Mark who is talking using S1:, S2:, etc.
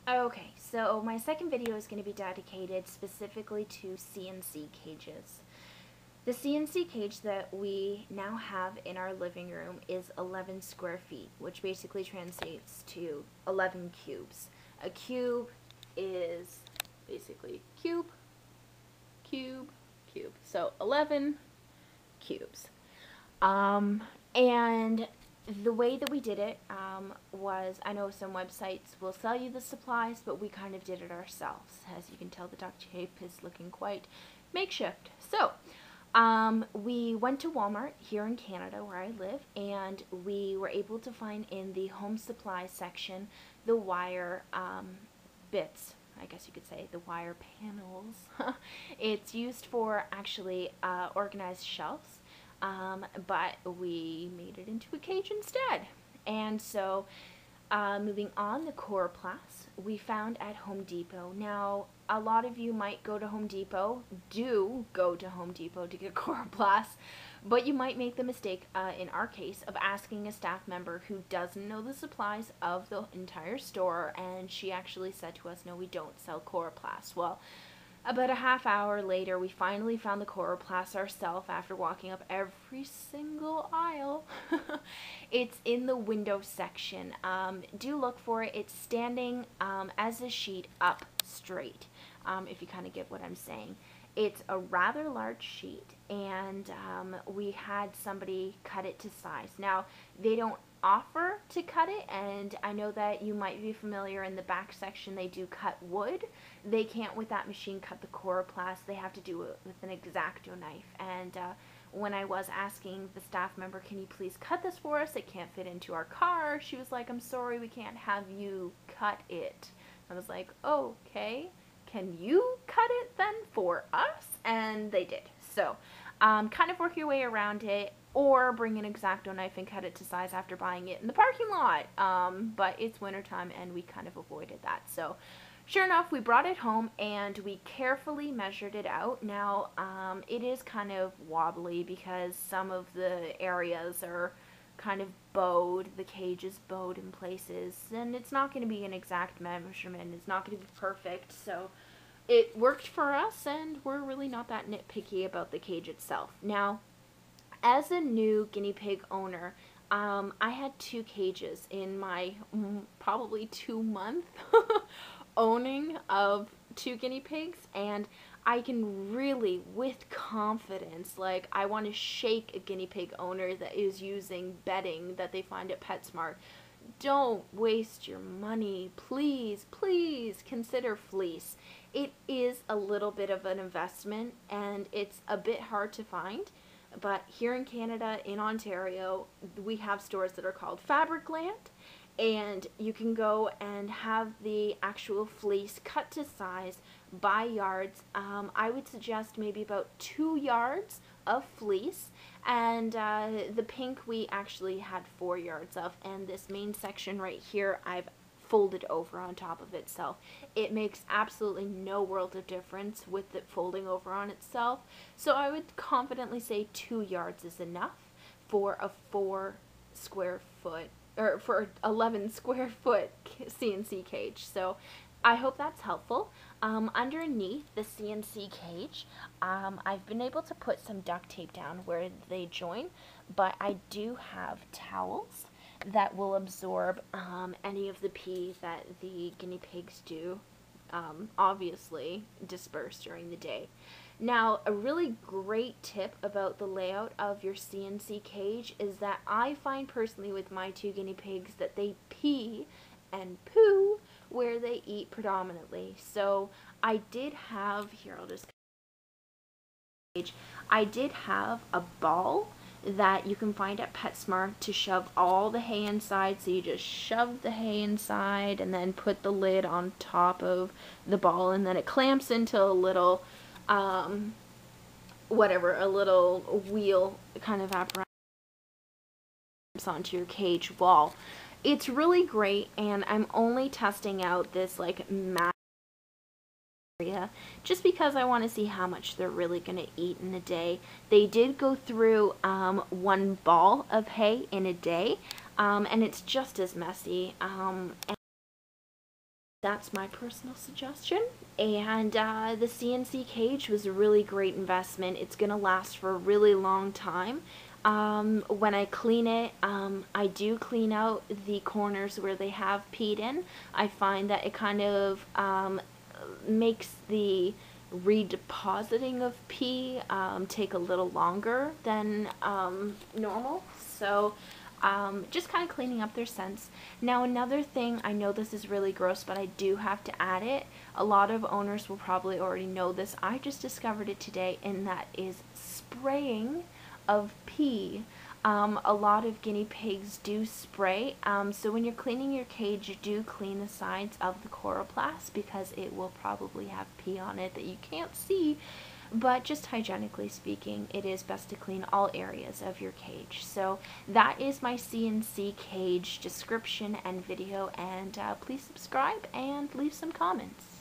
S1: Okay, so my second video is going to be dedicated specifically to C&C cages. The C&C cage that we now have in our living room is 11 square feet, which basically translates to 11 cubes. A cube is basically cube, cube, cube. So 11 cubes. And the way that we did it was, I know some websites will sell you the supplies, but we kind of did it ourselves. As you can tell, the duct tape is looking quite makeshift. So we went to Walmart here in Canada where I live, and we were able to find in the home supply section the wire bits. I guess you could say the wire panels. It's used for actually organized shelves. But we made it into a cage instead. And so, moving on, the Coroplast we found at Home Depot. Now, a lot of you might go to Home Depot, do go to Home Depot to get Coroplast, but you might make the mistake, in our case, of asking a staff member who doesn't know the supplies of the entire store, and she actually said to us, no, we don't sell Coroplast. Well, about a half hour later, we finally found the Coroplast ourselves after walking up every single aisle. It's in the window section. Do look for it. It's standing as a sheet up straight, if you kind of get what I'm saying. It's a rather large sheet, and we had somebody cut it to size. Now, they don't offer to cut it, and I know that you might be familiar, in the back section they do cut wood. They can't with that machine cut the Coroplast. They have to do it with an X-Acto knife, and when I was asking the staff member, can you please cut this for us, it can't fit into our car, she was like, I'm sorry, we can't have you cut it. I was like, okay, can you cut it then for us? And they did. So kind of work your way around it, or bring an X-Acto knife and cut it to size after buying it in the parking lot. But it's wintertime and we kind of avoided that. So sure enough, we brought it home and we carefully measured it out. Now, it is kind of wobbly because some of the areas are kind of bowed. The cage is bowed in places, and it's not going to be an exact measurement. It's not going to be perfect. So it worked for us, and we're really not that nitpicky about the cage itself. Now, as a new guinea pig owner, I had 2 cages in my probably 2-month owning of 2 guinea pigs, and I can really, with confidence, like, I want to shake a guinea pig owner that is using bedding that they find at PetSmart. Don't waste your money. Please, please consider Fleece. It is a little bit of an investment, and it's a bit hard to find. But here in Canada, in Ontario, we have stores that are called Fabricland, and you can go and have the actual fleece cut to size by yards. I would suggest maybe about 2 yards of fleece, and the pink we actually had 4 yards of, and this main section right here I've folded over on top of itself. It makes absolutely no world of difference with it folding over on itself. So I would confidently say 2 yards is enough for a 4 square foot, or for 11 square foot C&C cage. So I hope that's helpful. Underneath the C&C cage, I've been able to put some duct tape down where they join, but I do have towels that will absorb any of the pee that the guinea pigs do obviously disperse during the day. Now, a really great tip about the layout of your C&C cage is that I find personally with my 2 guinea pigs that they pee and poo where they eat predominantly. So I did have, here I'll just, I did have a ball that you can find at PetSmart to shove all the hay inside. So you just shove the hay inside and then put the lid on top of the ball, and then it clamps into a little whatever, a little wheel kind of apparatus onto your cage wall. It's really great, and I'm only testing out this like matte area just because I want to see how much they're really going to eat in a day. They did go through 1 ball of hay in a day, and it's just as messy. And That's my personal suggestion. And the C&C cage was a really great investment. It's going to last for a really long time. When I clean it, I do clean out the corners where they have peed in. I find that it kind of makes the redepositing of pee take a little longer than normal. So just kind of cleaning up their scents. Now another thing, I know this is really gross, but I do have to add it. A lot of owners will probably already know this. I just discovered it today, and that is spraying of pee. A lot of guinea pigs do spray, so when you're cleaning your cage, you do clean the sides of the coroplast because it will probably have pee on it that you can't see. But just hygienically speaking, it is best to clean all areas of your cage. So that is my C&C cage description and video, and please subscribe and leave some comments.